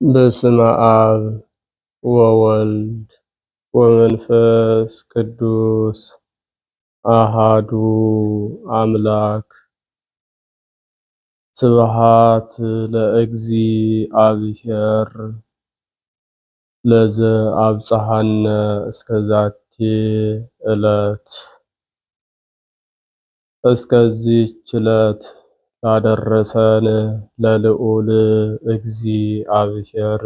በስመ አብ ወወልድ ወመንፈስ ቅዱስ አሃዱ አምላክ። ስብሐት ለእግዚአብሔር ለዘአብጽሐነ እስከዛቲ ዕለት። እስከዚህች ዕለት ላደረሰን ለልዑል እግዚአብሔር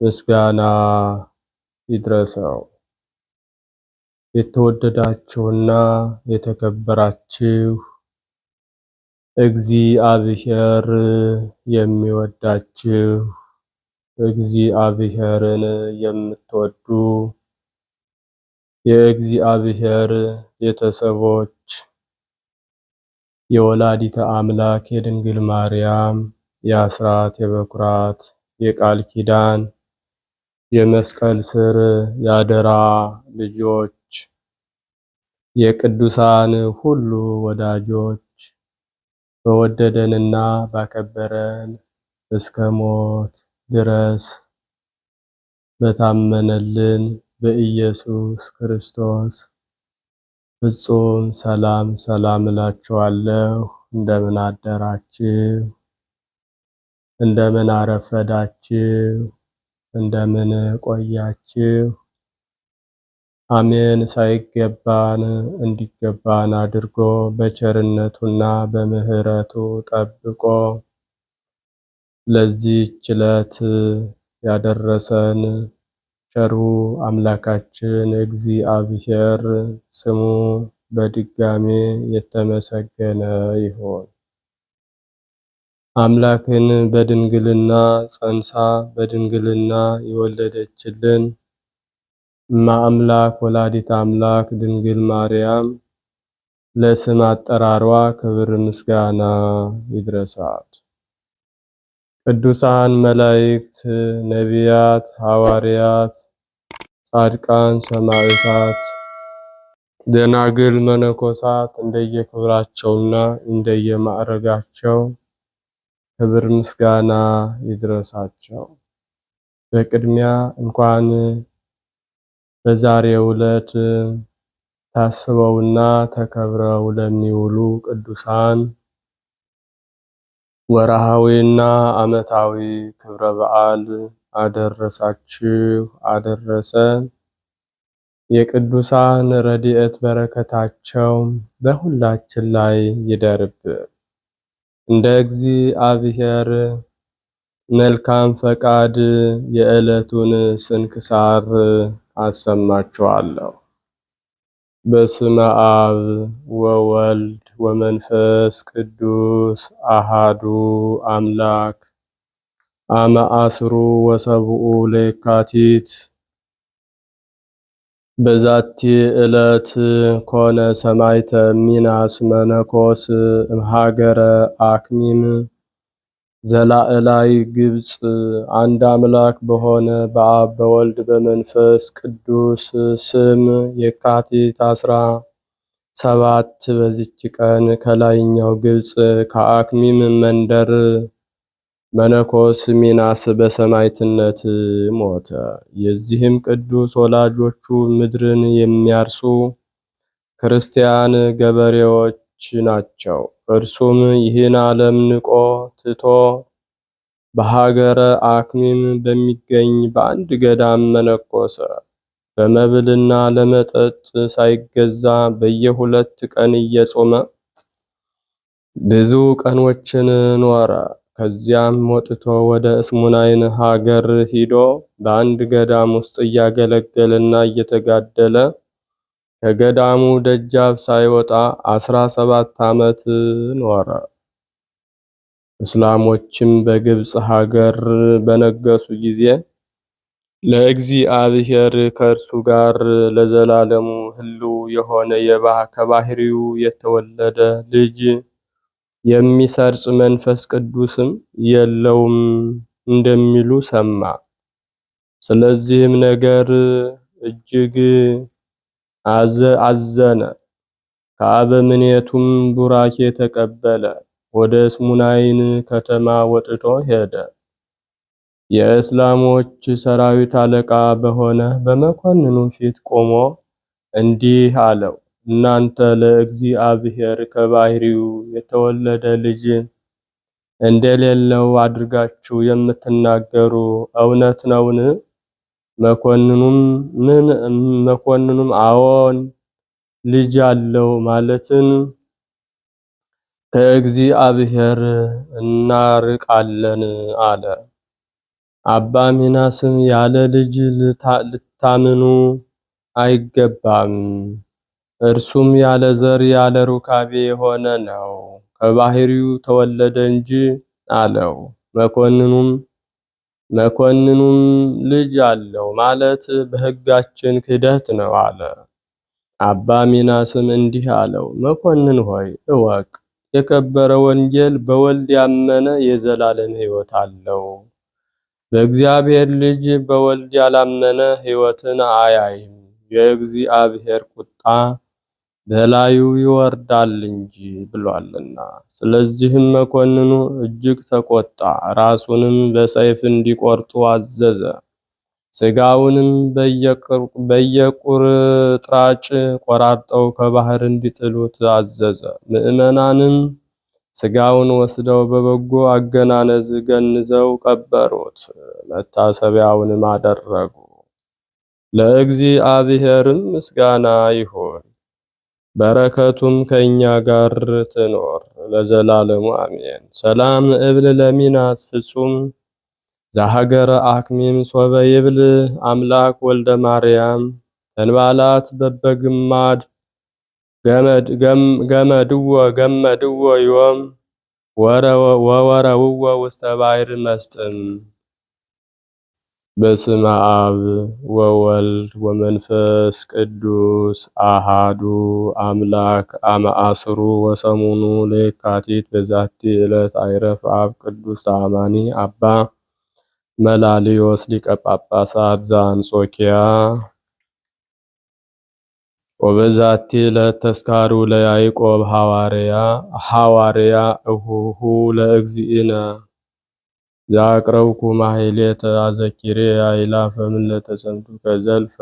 ምስጋና ይድረሰው። የተወደዳችሁና የተከበራችሁ እግዚአብሔር የሚወዳችሁ እግዚአብሔርን የምትወዱ የእግዚአብሔር ቤተሰቦች የወላዲተ አምላክ የድንግል ማርያም የአስራት የበኩራት የቃል ኪዳን የመስቀል ስር ያደራ ልጆች የቅዱሳን ሁሉ ወዳጆች በወደደንና ባከበረን እስከ ሞት ድረስ በታመነልን በኢየሱስ ክርስቶስ ፍጹም ሰላም እላችኋለሁ። እንደምን አደራችሁ? እንደምን አረፈዳችሁ? እንደምን ቆያችሁ? አሜን። ሳይገባን እንዲገባን አድርጎ በቸርነቱና በምሕረቱ ጠብቆ ለዚህች ዕለት ያደረሰን ቸሩ አምላካችን እግዚአብሔር ስሙ በድጋሜ የተመሰገነ ይሁን። አምላክን በድንግልና ጸንሳ በድንግልና የወለደችልን እመአምላክ ወላዲተ አምላክ ድንግል ማርያም ለስም አጠራሯ ክብር ምስጋና ይድረሳት። ቅዱሳን መላእክት፣ ነቢያት፣ ሐዋርያት፣ ጻድቃን፣ ሰማዕታት፣ ደናግል፣ መነኮሳት እንደየክብራቸውና እንደየማዕረጋቸው ክብር ምስጋና ይድረሳቸው። በቅድሚያ እንኳን በዛሬው ዕለት ታስበውና ተከብረው ለሚውሉ ቅዱሳን ወርሃዊና ዓመታዊ ክብረ በዓል አደረሳችሁ አደረሰን። የቅዱሳን ረድኤት በረከታቸው በሁላችን ላይ ይደርብን። እንደ እግዚአብሔር መልካም ፈቃድ የዕለቱን ስንክሳር አሰማችኋለሁ። በስመ አብ ወወልድ ወመንፈስ ቅዱስ አሃዱ አምላክ አመ ዐሥሩ ወሰብኡ ለየካቲት በዛቲ ዕለት ኮነ ሰማዕተ ሚናስ መነኮስ እምሀገረ አክሚም ዘላዕላይ ግብጽ። አንድ አምላክ በሆነ በአብ በወልድ በመንፈስ ቅዱስ ስም የካቲት 17 በዚች ቀን ከላይኛው ግብጽ ከአክሚም መንደር መነኮስ ሚናስ በሰማዕትነት ሞተ። የዚህም ቅዱስ ወላጆቹ ምድርን የሚያርሱ ክርስቲያን ገበሬዎች ናቸው። እርሱም ይህን ዓለም ንቆ ትቶ በሀገረ አክሚም በሚገኝ በአንድ ገዳም መነኮሰ። ለመብልና ለመጠጥ ሳይገዛ በየ2 ቀን እየጾመ ብዙ ቀኖችን ኖረ። ከዚያም ወጥቶ ወደ እስሙናይን ሀገር ሂዶ በአንድ ገዳም ውስጥ እያገለገለና እየተጋደለ ከገዳሙ ደጃፍ ሳይወጣ 17 ዓመት ኖረ። እስላሞችም በግብጽ ሀገር በነገሱ ጊዜ ለእግዚአብሔር ከእርሱ ጋር ለዘላለሙ ሕልው የሆነ ከባህሪው የተወለደ ልጅ የሚሰርጽ መንፈስ ቅዱስም የለውም እንደሚሉ ሰማ። ስለዚህም ነገር እጅግ አዘነ። ከአበምኔቱም ቡራኬ ተቀበለ። ወደ እስሙናይን ከተማ ወጥቶ ሄደ። የእስላሞች ሰራዊት አለቃ በሆነ በመኮንኑ ፊት ቆሞ እንዲህ አለው፣ እናንተ ለእግዚአብሔር ከባሕሪው የተወለደ ልጅ እንደሌለው አድርጋችሁ የምትናገሩ እውነት ነውን? መኮንኑም አዎን ልጅ አለው ማለትን ከእግዚአብሔር እናርቃለን አለ። አባ ሚናስም ያለ ልጅ ልታምኑ አይገባም፣ እርሱም ያለ ዘር ያለ ሩካቤ የሆነ ነው፣ ከባሕሪው ተወለደ እንጂ አለው። መኮንኑም ልጅ አለው ማለት በሕጋችን ክህደት ነው አለ። አባ ሚናስም እንዲህ አለው፣ መኮንን ሆይ እወቅ፣ የከበረ ወንጌል በወልድ ያመነ የዘላለም ሕይወት አለው። በእግዚአብሔር ልጅ በወልድ ያላመነ ሕይወትን አያይም፣ የእግዚአብሔር ቁጣ በላዩ ይወርዳል እንጂ ብሏልና። ስለዚህም መኮንኑ እጅግ ተቆጣ፣ ራሱንም በሰይፍ እንዲቆርጡ አዘዘ። ሥጋውንም በየቁርጥራጭ ቆራርጠው ከባህር እንዲጥሉት አዘዘ። ምዕመናንም ሥጋውን ወስደው በበጎ አገናነዝ ገንዘው ቀበሩት፣ መታሰቢያውንም አደረጉ። ለእግዚአብሔርም ምስጋና ይሁን፣ በረከቱም ከእኛ ጋር ትኖር ለዘላለሙ አሜን። ሰላም እብል ለሚናስ ፍጹም ዘሀገረ አክሚም ሶበ ይብል አምላክ ወልደ ማርያም ተንባላት በበግማድ ገመድዎ ዮም ወወረውዎ ውስተ ባሕር መስጥም። በስመ አብ ወወልድ ወመንፈስ ቅዱስ አሃዱ አምላክ አመ ዐሥሩ ወሰሙኑ ለየካቲት በዛቲ ዕለት አይረፍ አብ ቅዱስ ተአማኒ አባ መላልዮስ ሊቀ ጳጳሳት ዘአንጾኪያ። ወበዛቲ ዕለት ተስካሩ ለያዕቆብ ሐዋርያ እሁሁ ለእግዚእነ ዘአቅረብኩ ማሕሌተ አዘኪሬ አእላፈ እምዕለ ተሰምቱከ ዘልፈ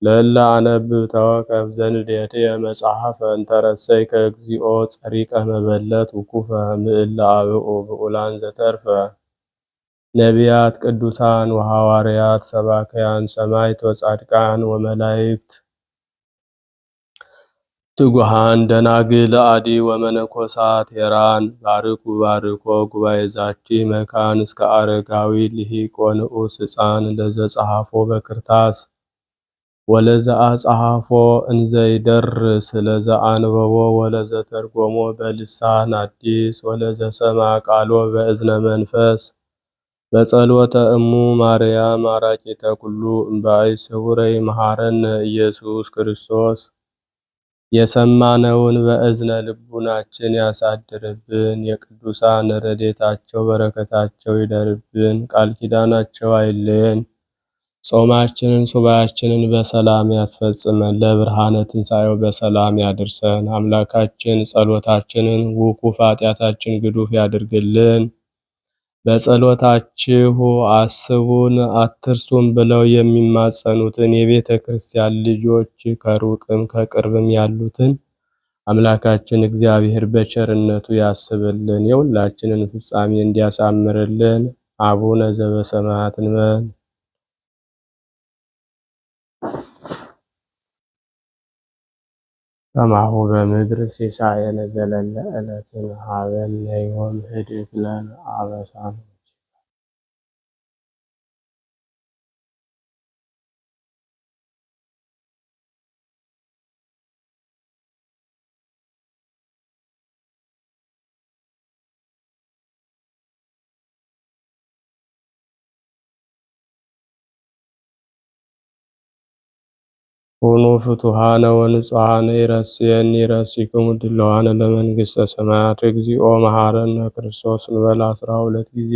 ለእለ አነብብ ተወከፍ ዘንዴትየ መጽሐፈ እንተረሰይከ እግዚኦ ጸሪቀ መበለት ውኩፈ እምእለ አብኡ ብዑላን ዘተርፈ ነቢያት ቅዱሳን ወሐዋርያት ሰባክያን ሰማዕት ወጻድቃን ወመላእክት ትጉሃን ደናግል አዲ ወመነኮሳት ሄራን ባርኮ ጉባኤ ዛቲ መካን እስከ አረጋዊ ልሂቅ ወንዑስ ሕፃን ለዘጸሐፎ በክርታስ ወለዘአጸሐፎ እንዘይደርስ ለዘአንበቦ ወለዘተርጎሞ በልሳን አዲስ ወለዘሰማ ቃሎ በእዝነ መንፈስ በጸሎተ እሙ ማርያም አራቂተ ኩሉ እምባይ ስውረይ መሐረነ ኢየሱስ ክርስቶስ። የሰማነውን በእዝነ ልቡናችን ያሳድርብን። የቅዱሳን ረድኤታቸው በረከታቸው ይደርብን። ቃል ኪዳናቸው አይለየን። ጾማችንን ሱባኤያችንን በሰላም ያስፈጽመን። ለብርሃነ ትንሣኤው በሰላም ያድርሰን። አምላካችን ጸሎታችንን ውኩፍ ኃጢአታችን ግዱፍ ያድርግልን። በጸሎታችሁ አስቡን አትርሱን ብለው የሚማጸኑትን የቤተ ክርስቲያን ልጆች ከሩቅም ከቅርብም ያሉትን አምላካችን እግዚአብሔር በቸርነቱ ያስብልን። የሁላችንን ፍጻሜ እንዲያሳምርልን። አቡነ ዘበሰማያት እንበል። ከማሁ በምድር ሲሳየነ ዘለለ ዕለትነ ሀበነ ዮም ህድግ ለነ አበሳነ ሁኑ ፍቱሃነ ወንጹሃነ ይረስየኒ ይረሲክሙ ድለዋነ ለመንግሥተ ሰማያት እግዚኦ መሐረነ ክርስቶስ እንበል 12 ጊዜ።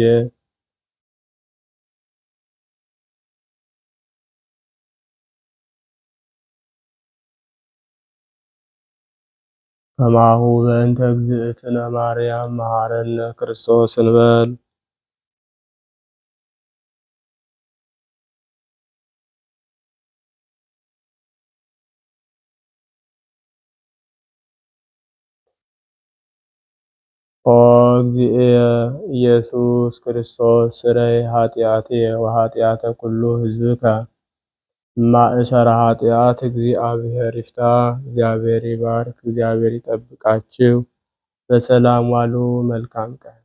ከማሁ በእንተ እግዝእትነ ማርያም መሐረነ ክርስቶስ እንበል ኦ እግዚእየ ኢየሱስ ክርስቶስ ስረይ ኃጢአትየ ወኃጢአተ ኩሉ ሕዝብከ ማእሰረ ኃጢአት እግዚአብሔር ይፍታ። እግዚአብሔር ይባርክ። እግዚአብሔር ይጠብቃችሁ። በሰላም ዋሉ። መልካም ቀን